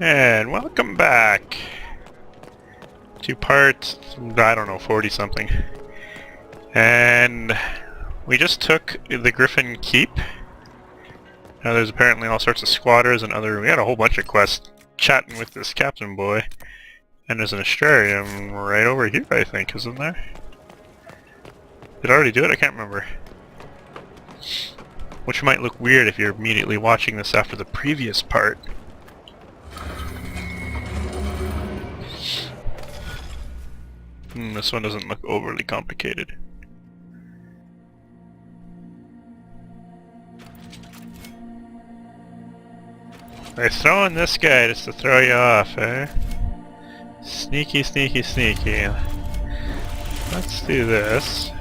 And welcome back to part, I don't know, 40 something. And we just took the Griffin Keep. Now there's apparently all sorts of squatters and we had a whole bunch of quests chatting with this captain boy. And there's an Astrarium right over here, I think, isn't there? Did I already do it? I can't remember. Which might look weird if you're immediately watching this after the previous part. This one doesn't look overly complicated. They're throwing this guy just to throw you off, eh? Sneaky, sneaky, sneaky. Let's do this.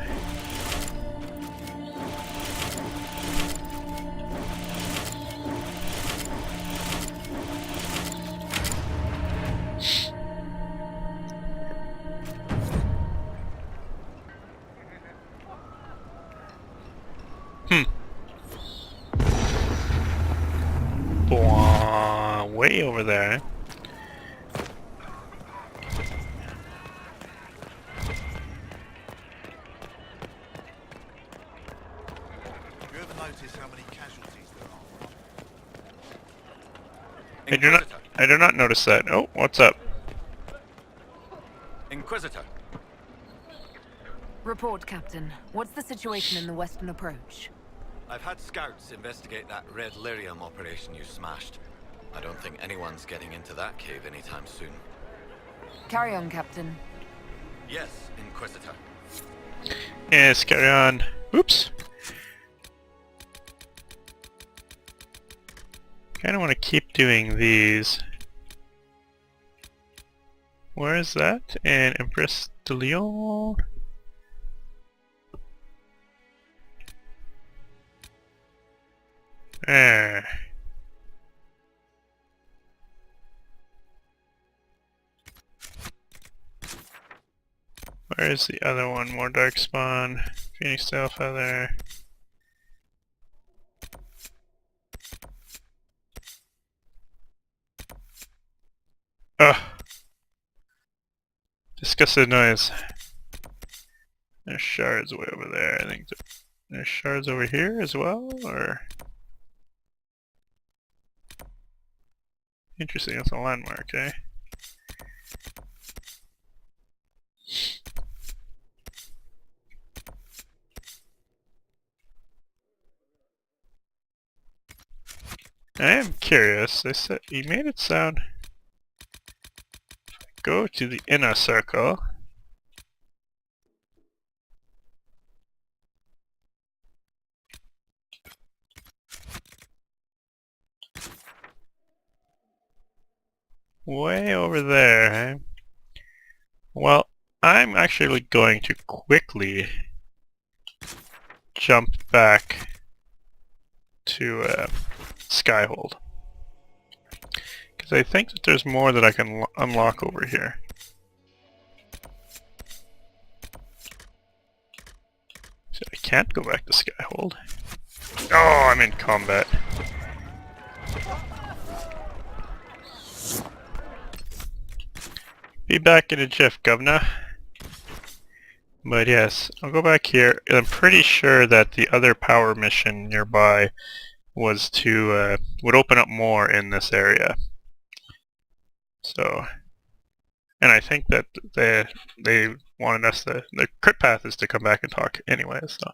Way over there, eh? Have you ever noticed how many casualties there are? I do not notice that. Oh, what's up? Inquisitor. Report, Captain. What's the situation in the western approach? I've had scouts investigate that red lyrium operation you smashed. I don't think anyone's getting into that cave anytime soon. Carry on, Captain. Yes, Inquisitor. Yes, carry on. Oops. Kinda wanna keep doing these. Where is that? And Empress de Lyon. There. Where is the other one? More Darkspawn. Phoenix Tail Feather. Ugh. Disgusting noise. There's shards way over there. I think there's shards over here as well, or... Interesting, that's a landmark, eh? I am curious. They said he made it sound. Go to the inner circle. Way over there, eh? Well, I'm actually going to quickly jump back to Skyhold. Because I think that there's more that I can unlock over here. So I can't go back to Skyhold. Oh, I'm in combat. Be back in a jiff, governor. But yes, I'll go back here. I'm pretty sure that the other power mission nearby was to would open up more in this area. So, and I think that they wanted us to. The crit path is to come back and talk anyway. So.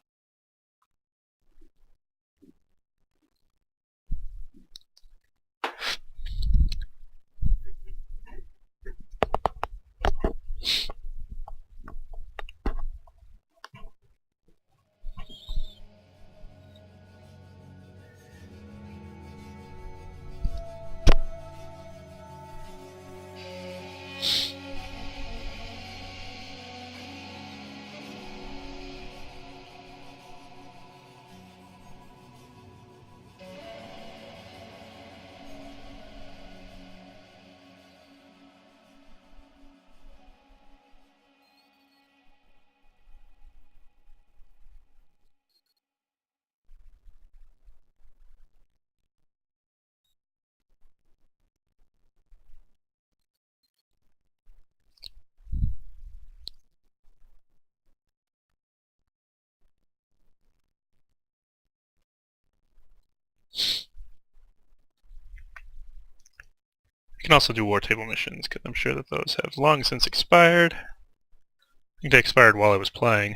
can also do war table missions, because I'm sure that those have long since expired. I think they expired while I was playing.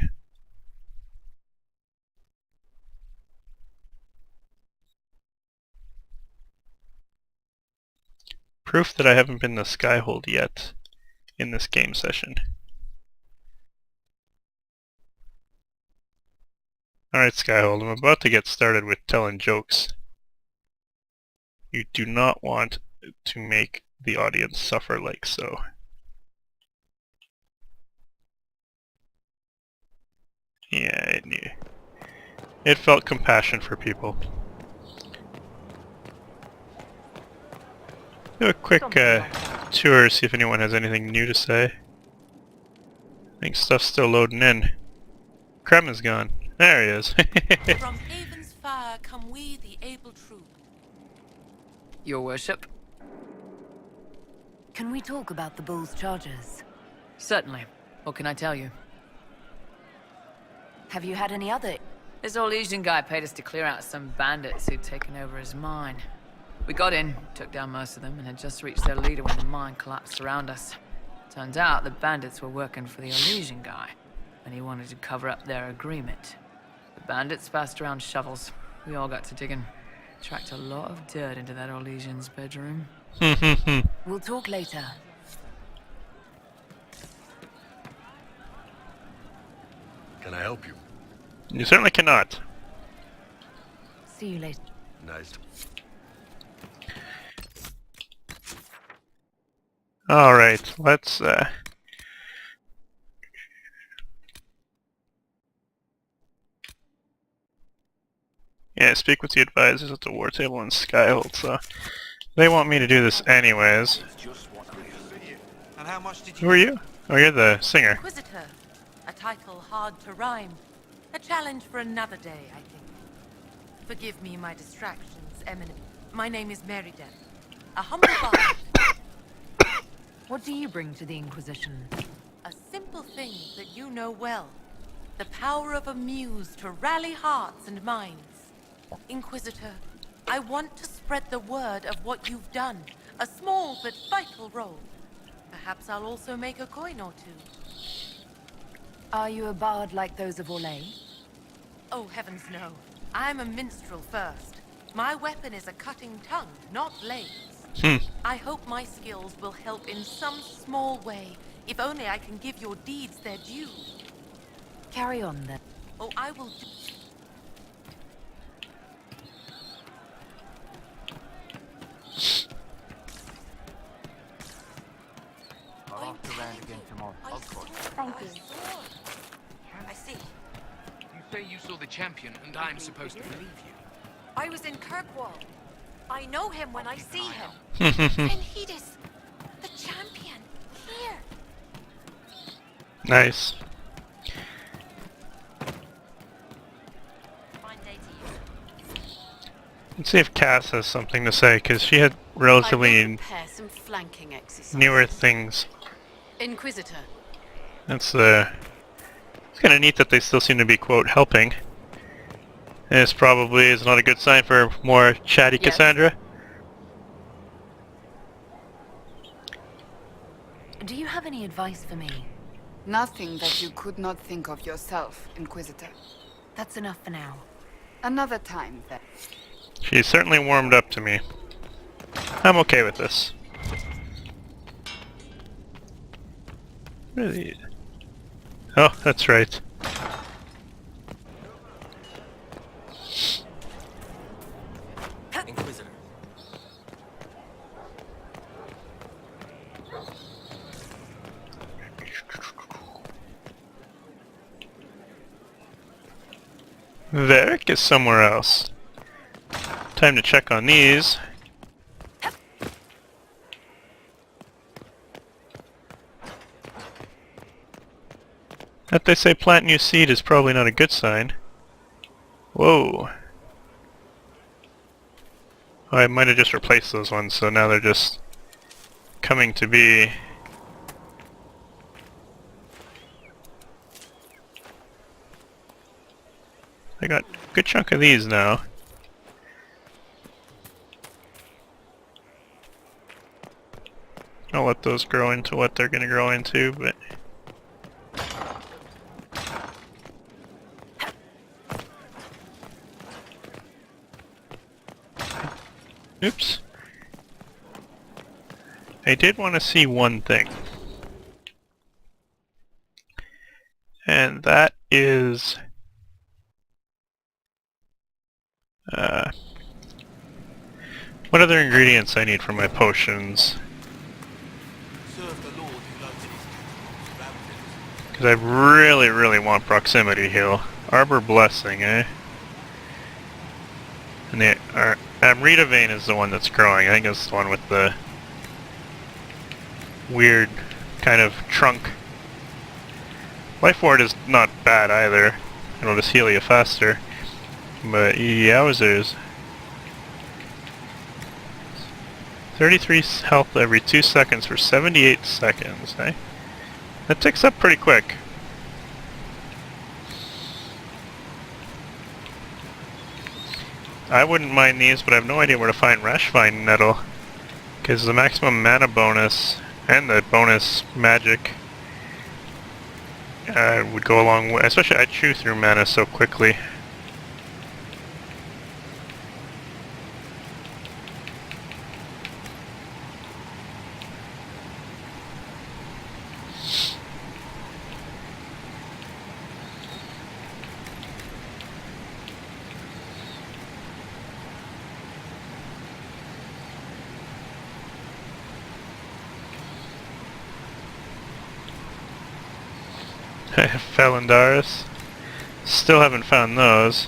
Proof that I haven't been to Skyhold yet in this game session. Alright, Skyhold, I'm about to get started with telling jokes. You do not want to make the audience suffer like so. Yeah, it felt compassion for people. Do a quick tour, see if anyone has anything new to say. I think stuff's still loading in. Krem is gone. There he is. From Haven's fire come we, the able troop. Your worship? Can we talk about the Bull's charges? Certainly. What can I tell you? Have you had any other... This Orlesian guy paid us to clear out some bandits who'd taken over his mine. We got in, took down most of them, and had just reached their leader when the mine collapsed around us. Turns out the bandits were working for the Orlesian guy, and he wanted to cover up their agreement. The bandits passed around shovels. We all got to digging. Tracked a lot of dirt into that Orlesian's bedroom. We'll talk later. Can I help you? You certainly cannot. See you later. Nice. Alright, let's yeah, speak with the advisors at the war table in Skyhold, so they want me to do this anyways. And how much did Who you... are you? Oh, you're the singer. Inquisitor. A title hard to rhyme. A challenge for another day, I think. Forgive me my distractions, Eminent. My name is Meriden. A humble bard. What do you bring to the Inquisition? A simple thing that you know well. The power of a muse to rally hearts and minds. Inquisitor, I want to spread the word of what you've done. A small but vital role. Perhaps I'll also make a coin or two. Are you a bard like those of Orlais? Oh, heavens no. I'm a minstrel first. My weapon is a cutting tongue, not blades. I hope my skills will help in some small way, if only I can give your deeds their due. Carry on then. Oh, I will do... I'll have to round again tomorrow. Of course. Thank you. I see. You say you saw the champion, and I'm supposed to believe you. I was in Kirkwall. I know him when I see him. Enhedis, the champion, here. Nice. Fine day to you. Let's see if Cass has something to say, because she had relatively prepare some flanking exercises. newer things. Inquisitor. That's it's kind of neat that they still seem to be, quote, helping. This probably is not a good sign for more chatty Yes. Cassandra. Do you have any advice for me? Nothing that you could not think of yourself, Inquisitor. That's enough for now. Another time, then. She's certainly warmed up to me. I'm okay with this. Really? Oh, that's right. Inquisitor. Varric is somewhere else. Time to check on these. That they say plant new seed is probably not a good sign. Whoa. Oh, I might have just replaced those ones, so now they're just coming to be. I got a good chunk of these now. I'll let those grow into what they're gonna grow into, but... Oops. I did want to see one thing. And that is... what other ingredients I need for my potions. Serve the Lord who loves his rabbits. Because I really, really want proximity heal. Arbor Blessing, eh? And the Amrita Vein is the one that's growing. I think it's the one with the weird kind of trunk. Life Ward is not bad either. It'll just heal you faster. But yowzers. 33 health every 2 seconds for 78 seconds, eh? That ticks up pretty quick. I wouldn't mind these, but I have no idea where to find Rashvine Nettle. Because the maximum mana bonus and the bonus magic would go along with, especially I chew through mana so quickly. Felindaris. Still haven't found those.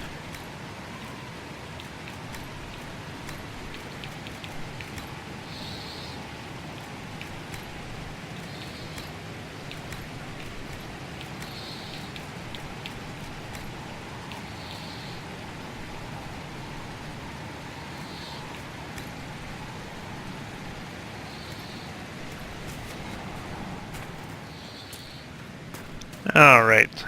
Alright.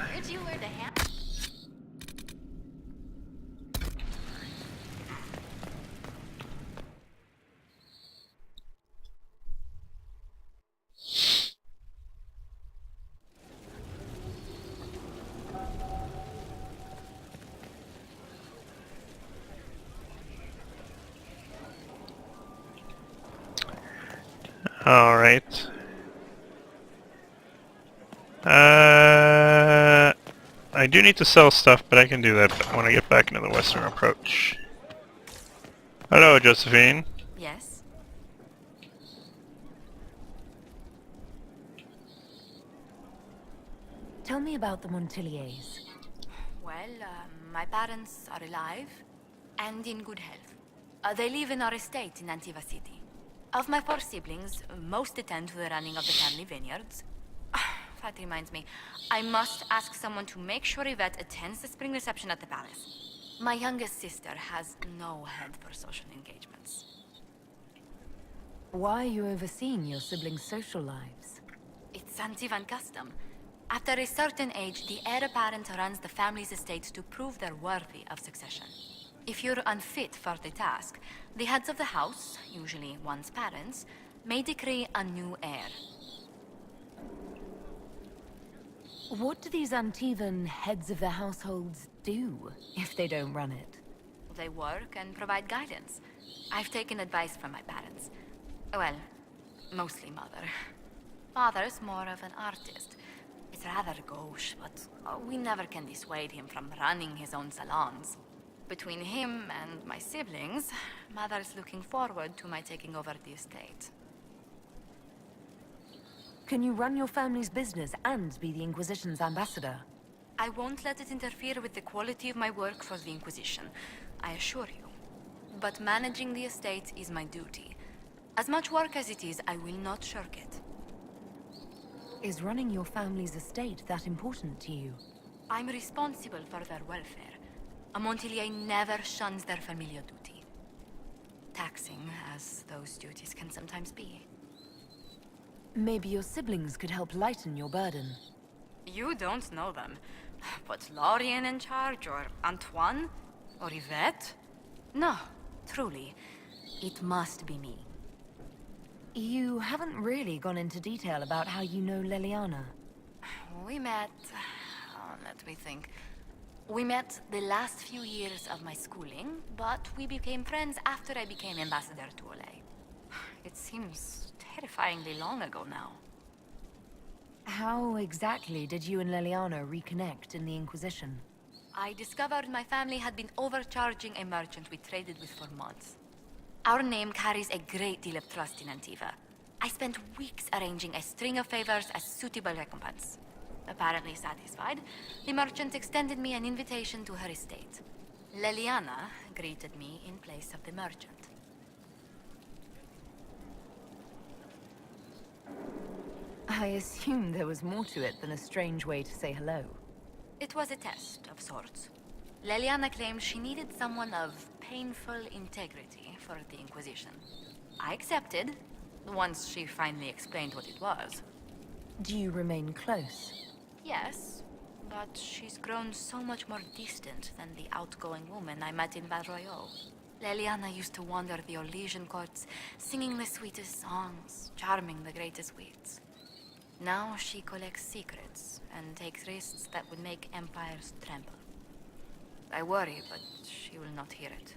Alright. I do need to sell stuff, but I can do that when I get back into the Western Approach. Hello, Josephine. Yes? Tell me about the Montiliers. Well, my parents are alive and in good health. They live in our estate in Antiva City. Of my 4 siblings, most attend to the running of the family vineyards. That reminds me, I must ask someone to make sure Yvette attends the spring reception at the palace. My youngest sister has no head for social engagements. Why are you overseeing your siblings' social lives? It's Antivan custom. After a certain age, the heir apparent runs the family's estates to prove they're worthy of succession. If you're unfit for the task, the heads of the house, usually one's parents, may decree a new heir. What do these Antivan heads of their households do if they don't run it? They work and provide guidance. I've taken advice from my parents. Well, mostly mother. Father's more of an artist. It's rather gauche, but we never can dissuade him from running his own salons. Between him and my siblings, mother's looking forward to my taking over the estate. Can you run your family's business and be the Inquisition's ambassador? I won't let it interfere with the quality of my work for the Inquisition, I assure you. But managing the estate is my duty. As much work as it is, I will not shirk it. Is running your family's estate that important to you? I'm responsible for their welfare. A Montilier never shuns their familial duty. Taxing as those duties can sometimes be. Maybe your siblings could help lighten your burden. You don't know them. But Lorien in charge, or Antoine, or Yvette? No, truly. It must be me. You haven't really gone into detail about how you know Leliana. We met... let me think. We met the last few years of my schooling, but we became friends after I became ambassador to Olay. It seems terrifyingly long ago now. How exactly did you and Leliana reconnect in the Inquisition? I discovered my family had been overcharging a merchant we traded with for months. Our name carries a great deal of trust in Antiva. I spent weeks arranging a string of favors as suitable recompense. Apparently satisfied, the merchant extended me an invitation to her estate. Leliana greeted me in place of the merchant. I assume there was more to it than a strange way to say hello. It was a test of sorts. Leliana claimed she needed someone of painful integrity for the Inquisition. I accepted, once she finally explained what it was. Do you remain close? Yes, but she's grown so much more distant than the outgoing woman I met in Val Royeaux. Leliana used to wander the Orlesian courts, singing the sweetest songs, charming the greatest wits. Now she collects secrets and takes risks that would make empires tremble. I worry, but she will not hear it.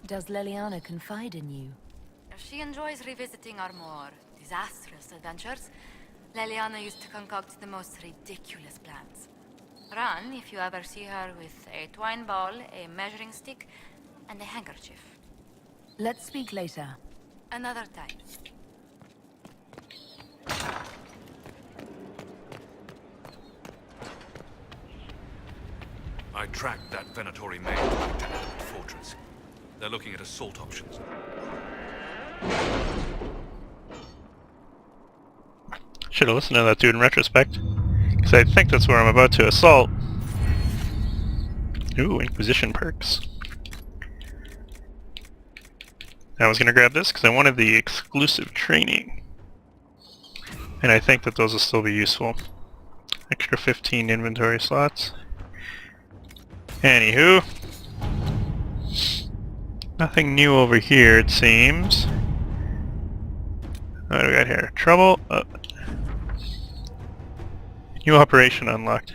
Does Leliana confide in you? She enjoys revisiting our more disastrous adventures. Leliana used to concoct the most ridiculous plans. Run if you ever see her with a twine ball, a measuring stick, and a handkerchief. Let's speak later. Another time. I tracked that Venatori maid back to the fortress. They're looking at assault options. Should have listened to that dude in retrospect. Because I think that's where I'm about to assault. Ooh, Inquisition perks. I was going to grab this because I wanted the exclusive training. And I think that those will still be useful. Extra 15 inventory slots. Anywho. Nothing new over here, it seems. What do we got here? Trouble? New operation unlocked.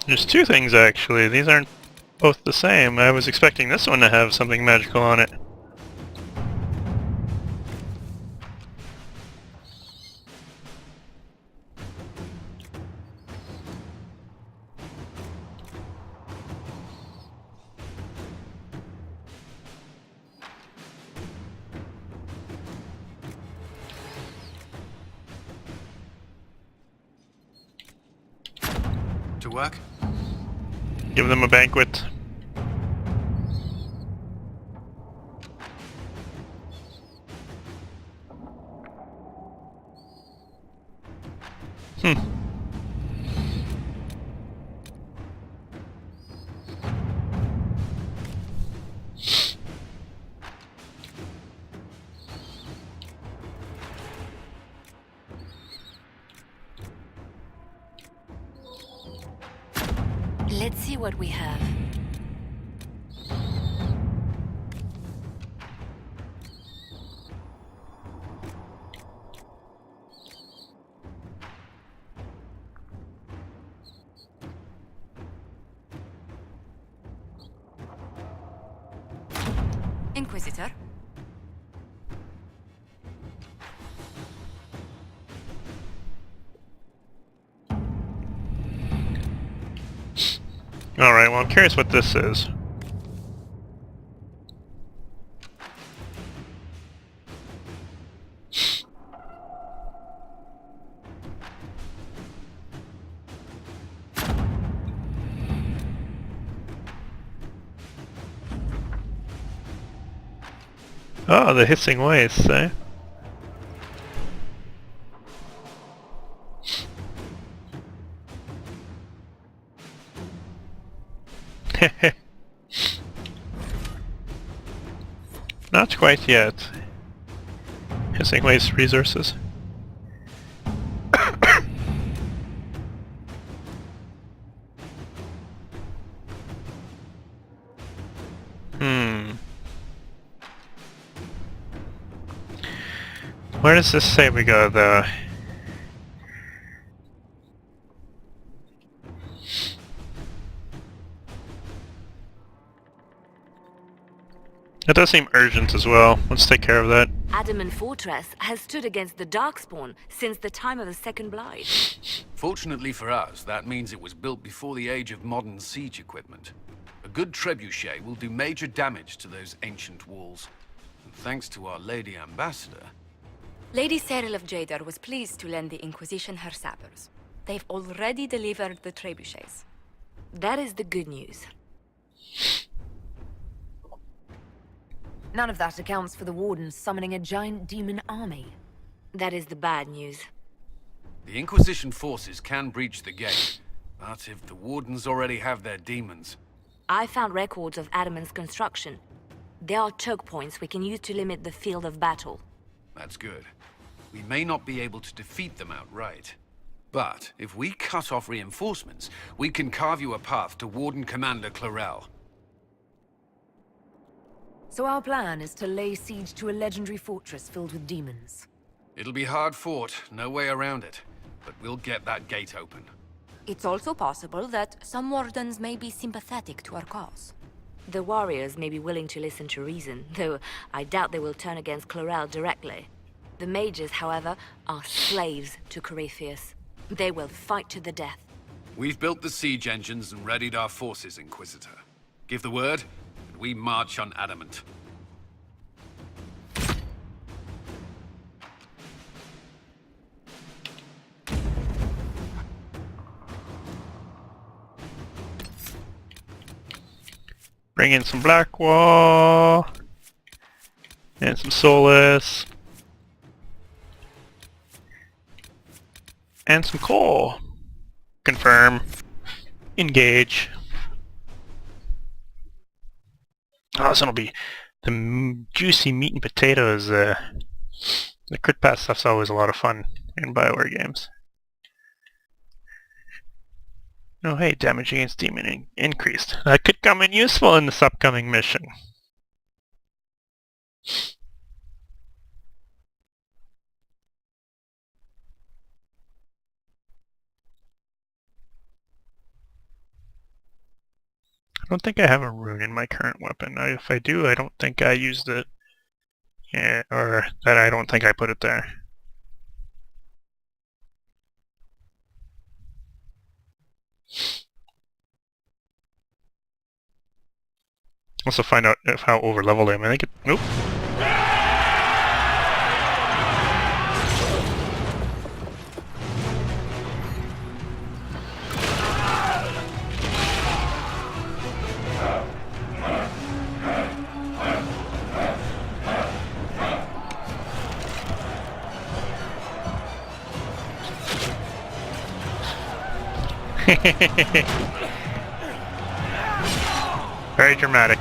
There's two things actually. These aren't both the same. I was expecting this one to have something magical on it. To work? Give them a banquet. Let's see what we have. Inquisitor? Alright, well I'm curious what this is. Oh, the hissing wastes, eh? Not quite yet. Hissing waste resources. Where does this say we go, though? It does seem urgent as well. Let's take care of that. Adamant Fortress has stood against the Darkspawn since the time of the Second Blight. Fortunately for us, that means it was built before the age of modern siege equipment. A good trebuchet will do major damage to those ancient walls. And thanks to our Lady Ambassador... Lady Cyril of Jadar was pleased to lend the Inquisition her sappers. They've already delivered the trebuchets. That is the good news. None of that accounts for the Wardens summoning a giant demon army. That is the bad news. The Inquisition forces can breach the gate, but if the Wardens already have their demons... I found records of Adamant's construction. There are choke points we can use to limit the field of battle. That's good. We may not be able to defeat them outright. But if we cut off reinforcements, we can carve you a path to Warden Commander Clarel. So our plan is to lay siege to a legendary fortress filled with demons. It'll be hard fought, no way around it. But we'll get that gate open. It's also possible that some Wardens may be sympathetic to our cause. The warriors may be willing to listen to reason, though I doubt they will turn against Clarel directly. The mages, however, are slaves to Corypheus. They will fight to the death. We've built the siege engines and readied our forces, Inquisitor. Give the word, and we march on Adamant. Bring in some Blackwall. And some Solus. And some coal. Confirm. Engage. Oh, this one'll be the juicy meat and potatoes. The crit pass stuff's always a lot of fun in BioWare games. Oh hey, damage against demon increased. That could come in useful in this upcoming mission. I don't think I have a rune in my current weapon. If I do, I don't think I used it. Yeah, or that I don't think I put it there. Also find out how over leveled I am. I think it... Nope. Very dramatic.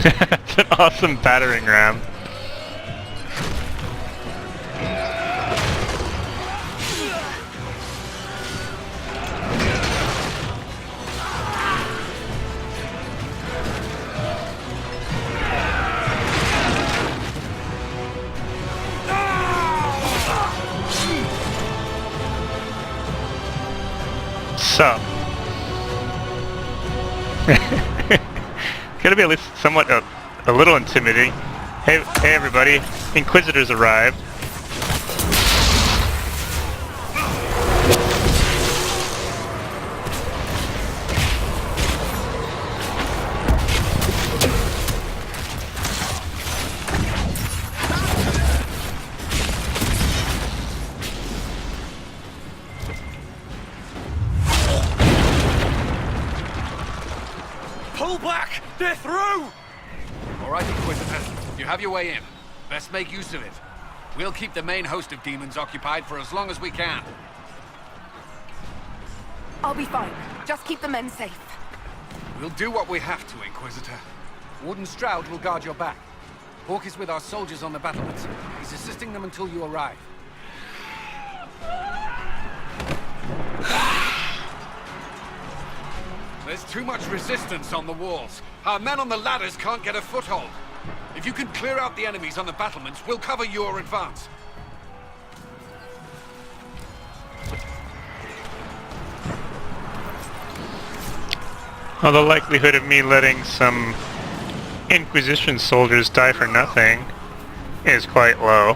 It's an awesome battering ram. So, it's gonna be at least somewhat a little intimidating. Hey everybody, Inquisitors arrived. Pull back! They're through! All right, Inquisitor. You have your way in. Best make use of it. We'll keep the main host of demons occupied for as long as we can. I'll be fine. Just keep the men safe. We'll do what we have to, Inquisitor. Warden Stroud will guard your back. Hawk is with our soldiers on the battlements. He's assisting them until you arrive. There's too much resistance on the walls. Our men on the ladders can't get a foothold. If you can clear out the enemies on the battlements, we'll cover your advance. Well, the likelihood of me letting some Inquisition soldiers die for nothing is quite low.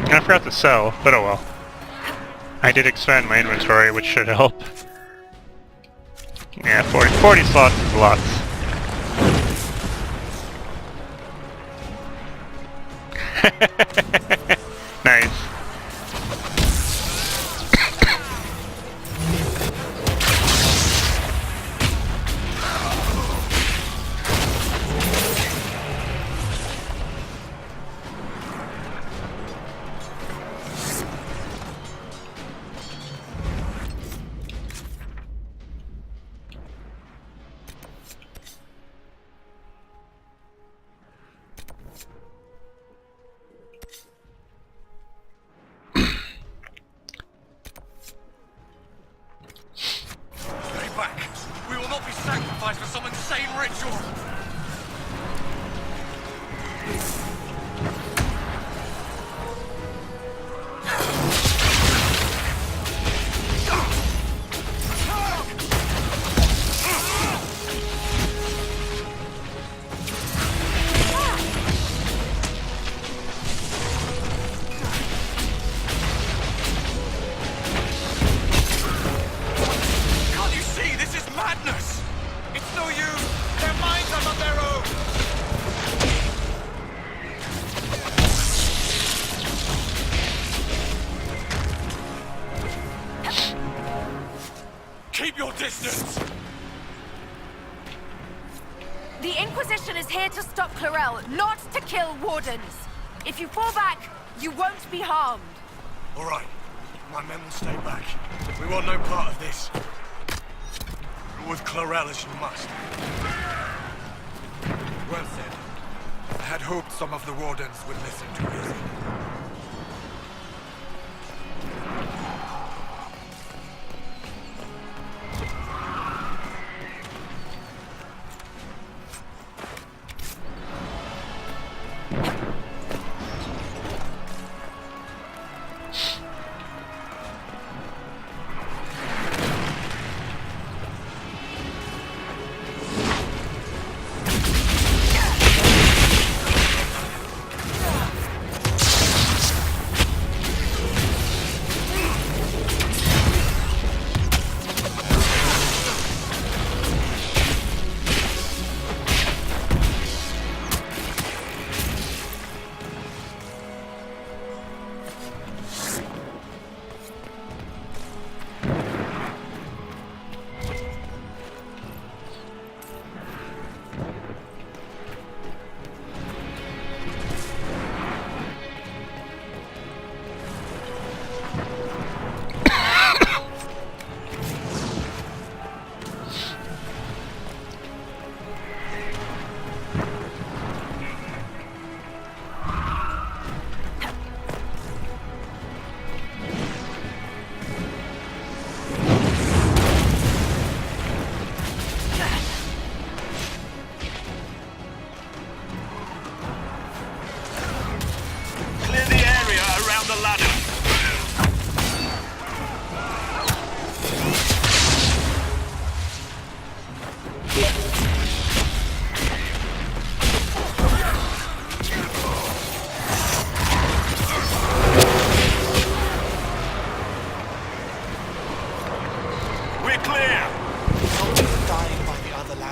I forgot to sell, but oh well. I did expand my inventory, which should help. Yeah, 40 slots is lots. Nice. For some insane ritual! Can't you see? This is madness! It's no use! Their minds are not their own! Keep your distance! The Inquisition is here to stop Clarel, not to kill wardens. If you fall back, you won't be harmed. All right. My men will stay back. We want no part of this. Go with Clarel as you must. Well said. I had hoped some of the wardens would listen to reason.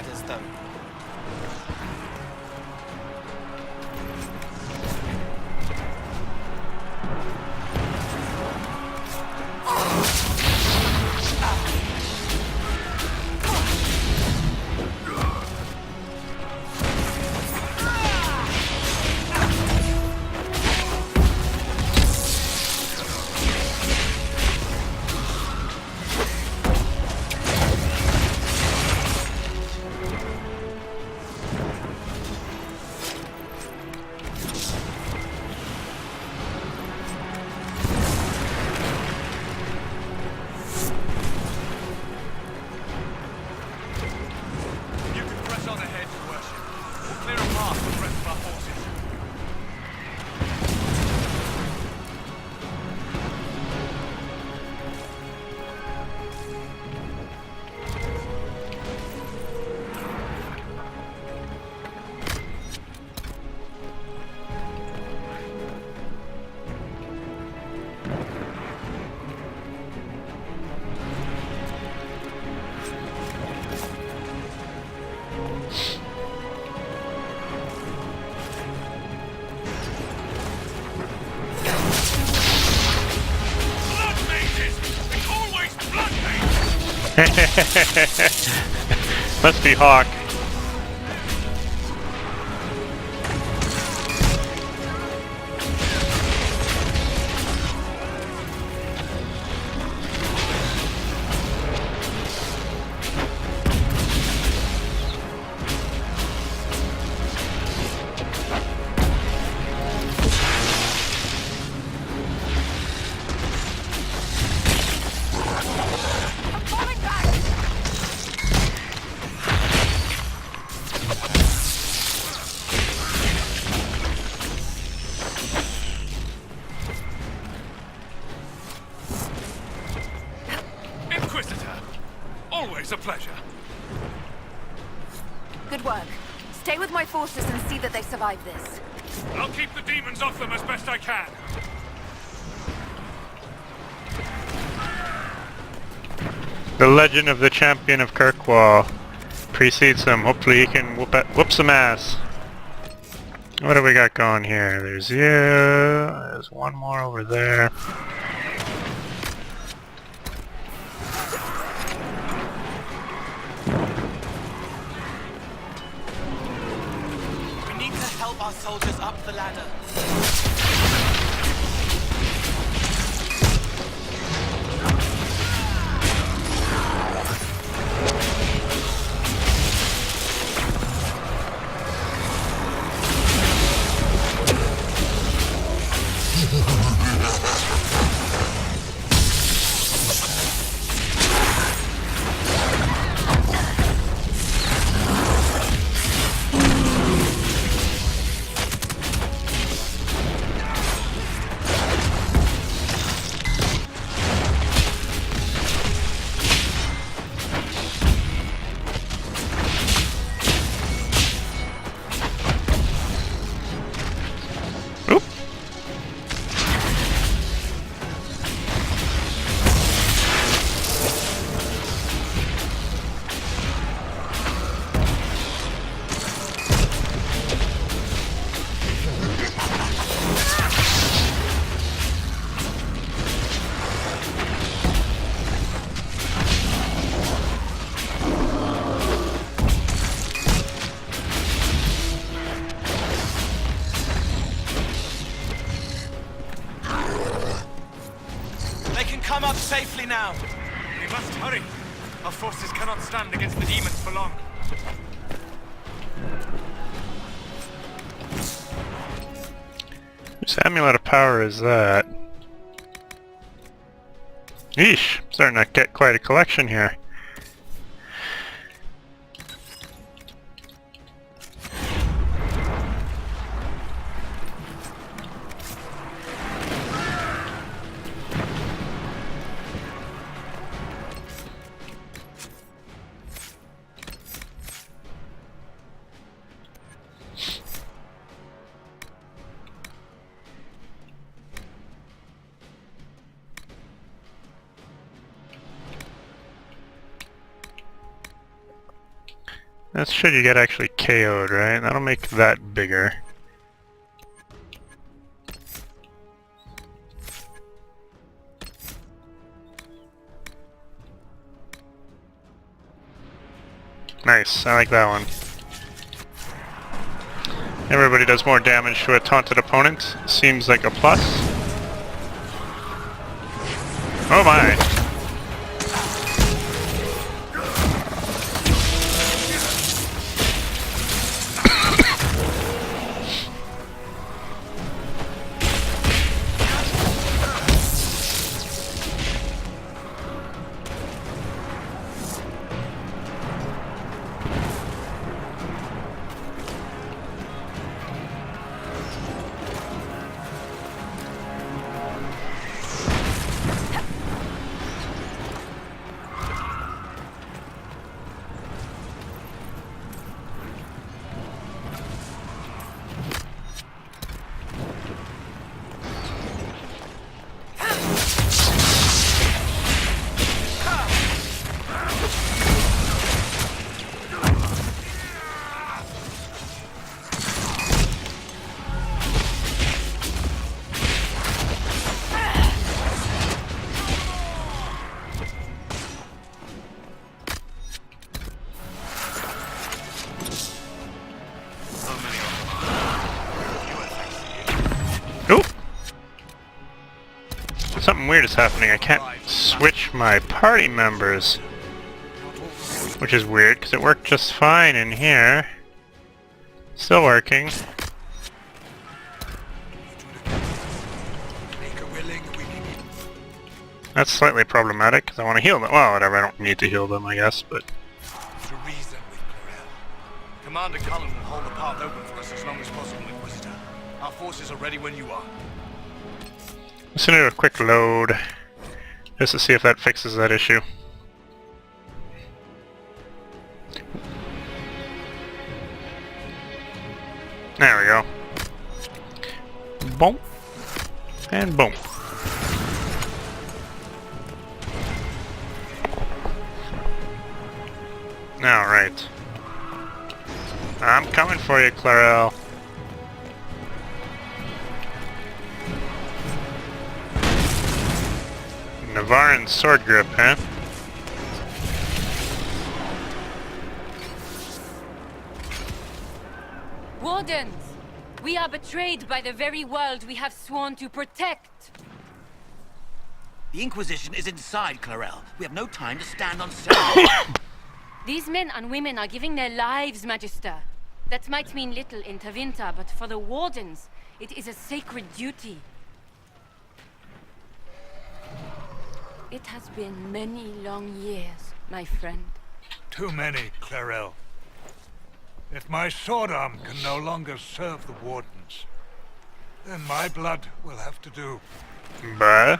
ladders, though. Must be Hawk. Always a pleasure. Good work. Stay with my forces and see that they survive this. I'll keep the demons off them as best I can. The legend of the champion of Kirkwall precedes him. Hopefully he can whoop some ass. What do we got going here? There's you. There's one more over there. We need to help our soldiers up the ladder. Come up safely now. We must hurry. Our forces cannot stand against the demons for long. Whose amulet of power is that? Yeesh, starting to get quite a collection here. That's should you get actually KO'd, right? That'll make that bigger. Nice, I like that one. Everybody does more damage to a taunted opponent. Seems like a plus. Oh my! Something weird is happening. I can't switch my party members. Which is weird, because it worked just fine in here. Still working. That's slightly problematic, because I want to heal them. Well, whatever, I don't need to heal them, I guess, but... To reason with Corell. Commander Cullen will hold the path open for us as long as possible, Inquisitor. Our forces are ready when you are. Let's do a quick load, just to see if that fixes that issue. There we go. Boom. And boom. Alright. I'm coming for you, Clarel. Navaran sword grip, huh? Wardens! We are betrayed by the very world we have sworn to protect! The Inquisition is inside, Clarel. We have no time to stand on ceremony. These men and women are giving their lives, Magister. That might mean little in Tevinter, but for the Wardens, it is a sacred duty. It has been many long years, my friend. Too many, Clarel. If my sword arm can no longer serve the Wardens, then my blood will have to do. Bruh.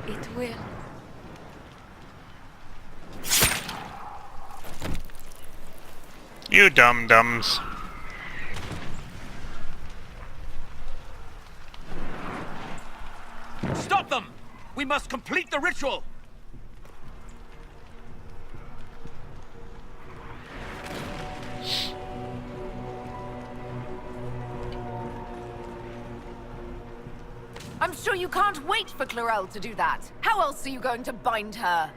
It will. You dum-dums. Stop them! We must complete the ritual! I'm sure you can't wait for Clarel to do that. How else are you going to bind her?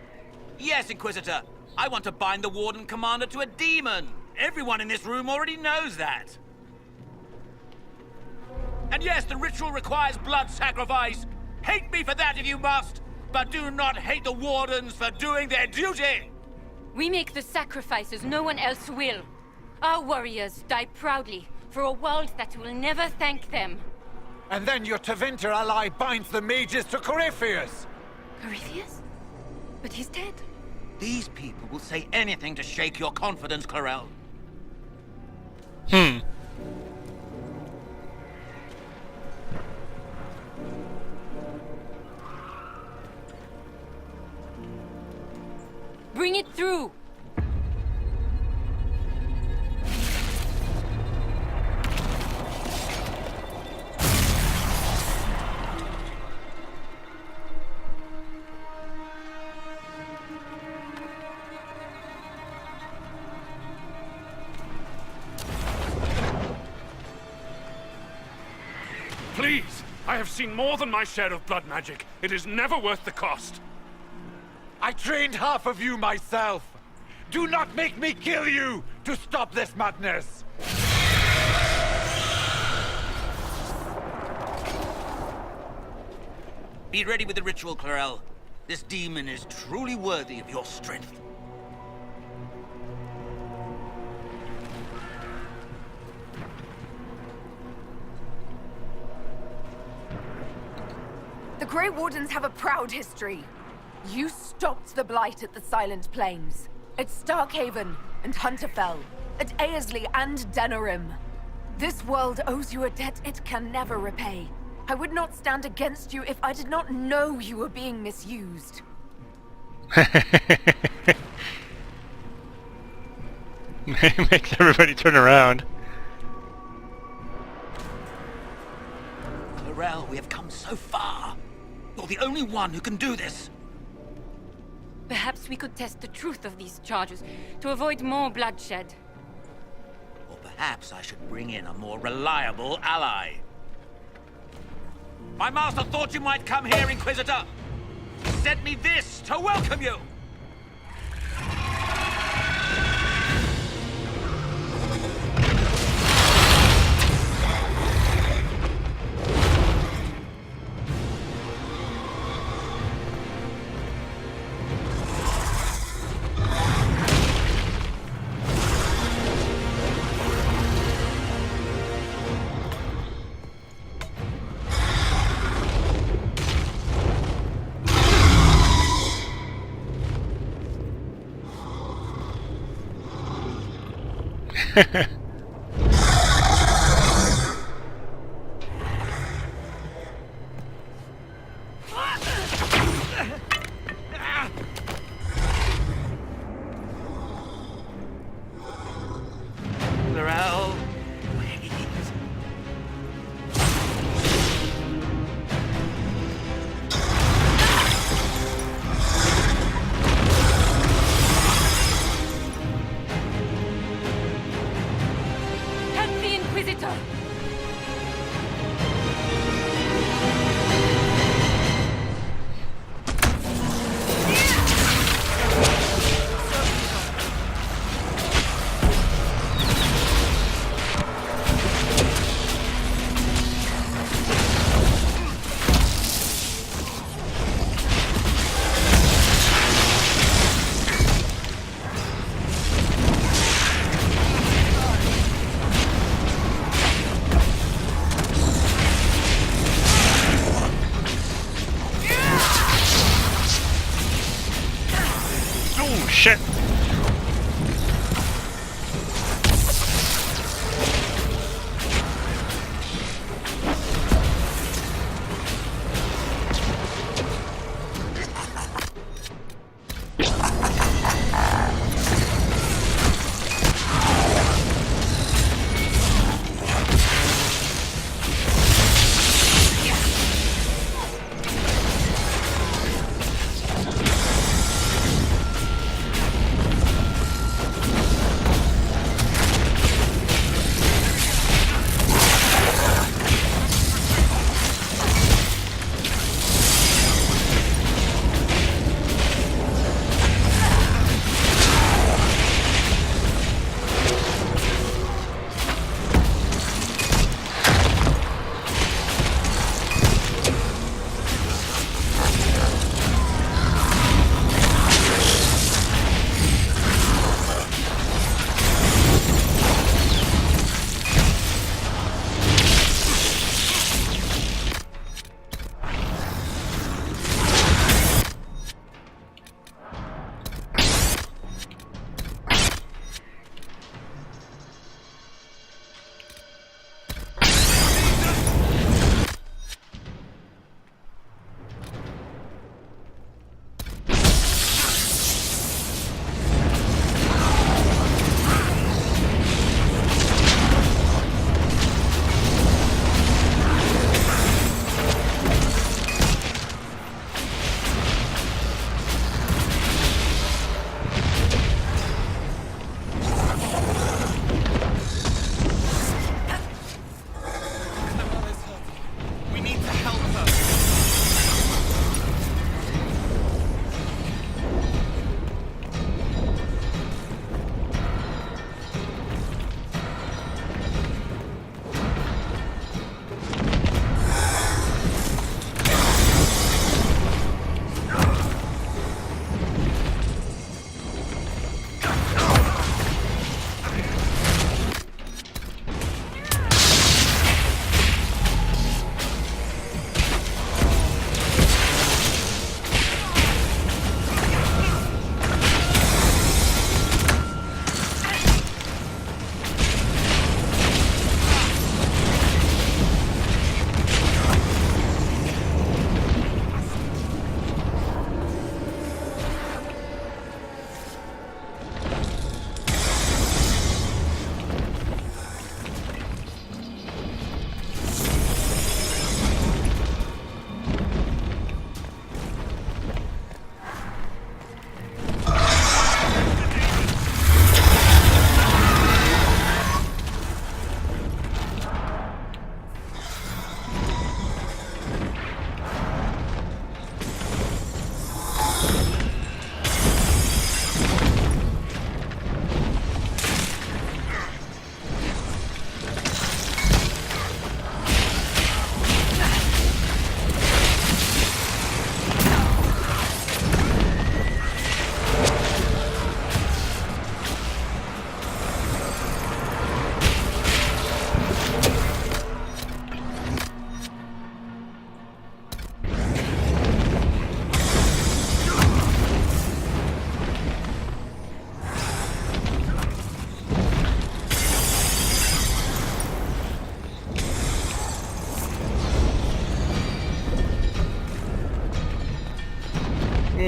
Yes, Inquisitor. I want to bind the Warden Commander to a demon. Everyone in this room already knows that. And yes, the ritual requires blood sacrifice. Hate me for that if you must, but do not hate the Wardens for doing their duty! We make the sacrifices no one else will. Our warriors die proudly for a world that will never thank them. And then your Tevinter ally binds the mages to Corypheus! Corypheus? But he's dead. These people will say anything to shake your confidence, Clarel. Bring it through! I have seen more than my share of blood magic. It is never worth the cost. I trained half of you myself. Do not make me kill you to stop this madness. Be ready with the ritual, Clarel. This demon is truly worthy of your strength. The Grey Wardens have a proud history. You stopped the Blight at the Silent Plains, at Starkhaven and Hunterfell, at Aesley and Denerim. This world owes you a debt it can never repay. I would not stand against you if I did not know you were being misused. Makes everybody turn around. Clarel, we have come so far. You're the only one who can do this. Perhaps we could test the truth of these charges to avoid more bloodshed. Or perhaps I should bring in a more reliable ally. My master thought you might come here, Inquisitor. He sent me this to welcome you. Clarel, wait. Help the Inquisitor! Oh, shit!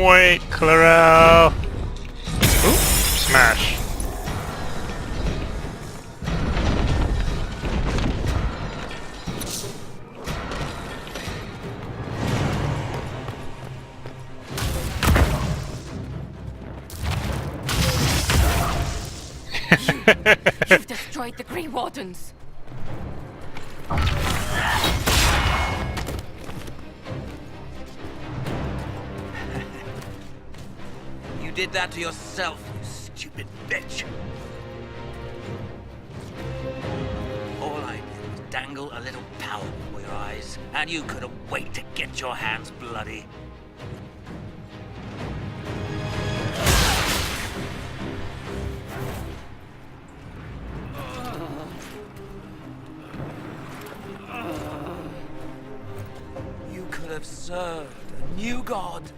Wait, Clarel! Oop, smash. You've destroyed the Grey Wardens. You did that to yourself, you stupid bitch. All I did was dangle a little power before your eyes, and you couldn't wait to get your hands bloody. You could have served a new god.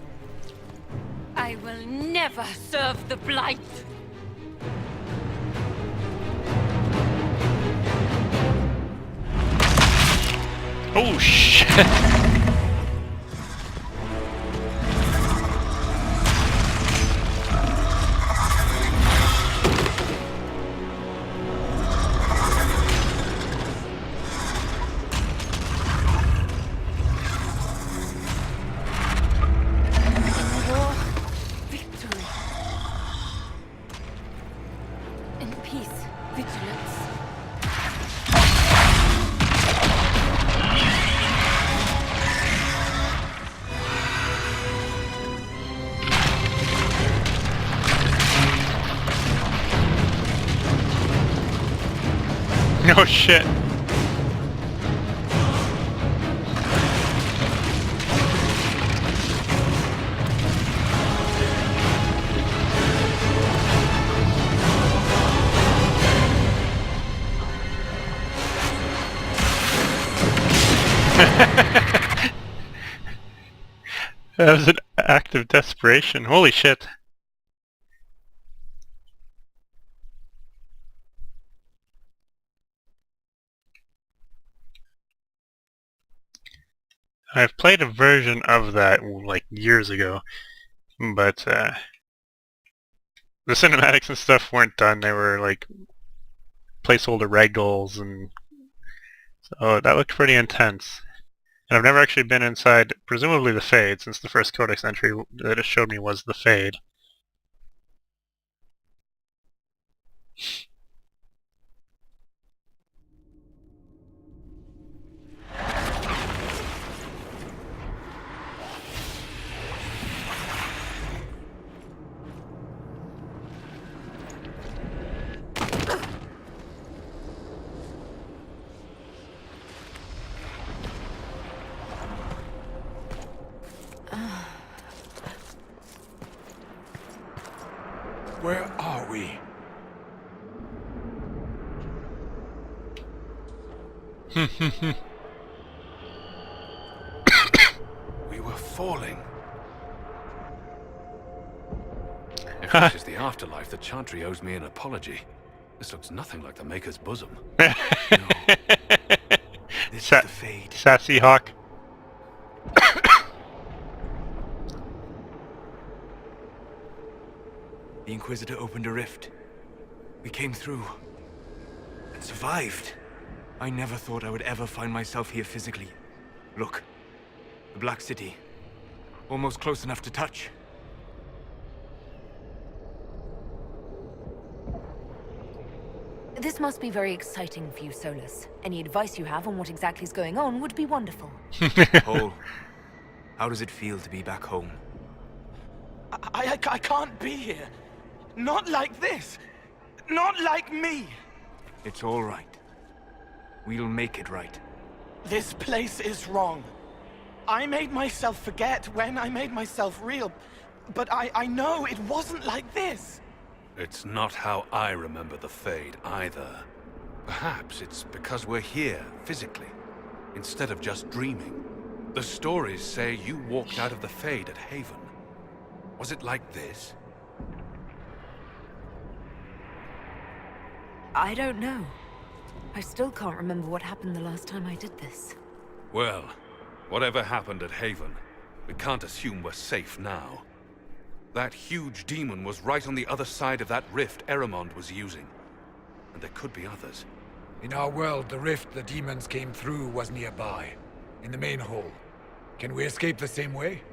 I will never serve the Blight. Oh shit! Victory. In peace, vigilance. No shit. That was an act of desperation. Holy shit. I've played a version of that like years ago, but the cinematics and stuff weren't done. They were like placeholder ragdolls, and so that looked pretty intense. And I've never actually been inside, presumably the Fade, since the first Codex entry that it showed me was the Fade. Where are we? We were falling. If this is the afterlife, the Chantry owes me an apology. This looks nothing like the Maker's bosom. No. This is the Fade. Sassy Hawk. The Inquisitor opened a rift. We came through. And survived. I never thought I would ever find myself here physically. Look. The Black City. Almost close enough to touch. This must be very exciting for you, Solus. Any advice you have on what exactly is going on would be wonderful. Cole, how does it feel to be back home? I can't be here. Not like this. Not like me. It's all right. We'll make it right. This place is wrong. I made myself forget when I made myself real. But I know it wasn't like this. It's not how I remember the Fade, either. Perhaps it's because we're here, physically, instead of just dreaming. The stories say you walked out of the Fade at Haven. Was it like this? I don't know. I still can't remember what happened the last time I did this. Well, whatever happened at Haven, we can't assume we're safe now. That huge demon was right on the other side of that rift Eramond was using. And there could be others. In our world, the rift the demons came through was nearby, in the main hall. Can we escape the same way?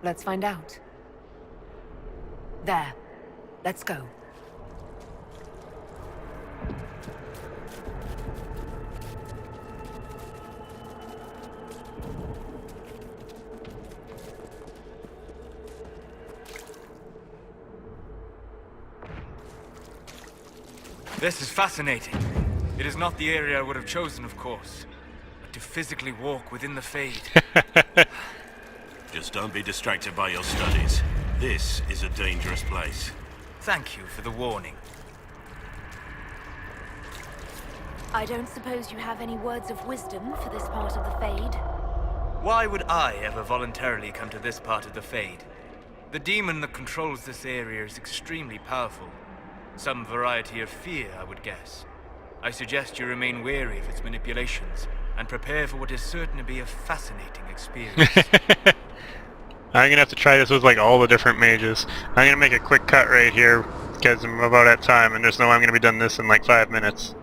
Let's find out. There. Let's go. This is fascinating. It is not the area I would have chosen, of course. But to physically walk within the Fade... Just don't be distracted by your studies. This is a dangerous place. Thank you for the warning. I don't suppose you have any words of wisdom for this part of the Fade? Why would I ever voluntarily come to this part of the Fade? The demon that controls this area is extremely powerful. Some variety of fear, I would guess. I suggest you remain wary of its manipulations, and prepare for what is certain to be a fascinating experience. I'm gonna have to try this with like all the different mages. I'm gonna make a quick cut right here, because I'm about at time, and there's no way I'm gonna be done this in like 5 minutes.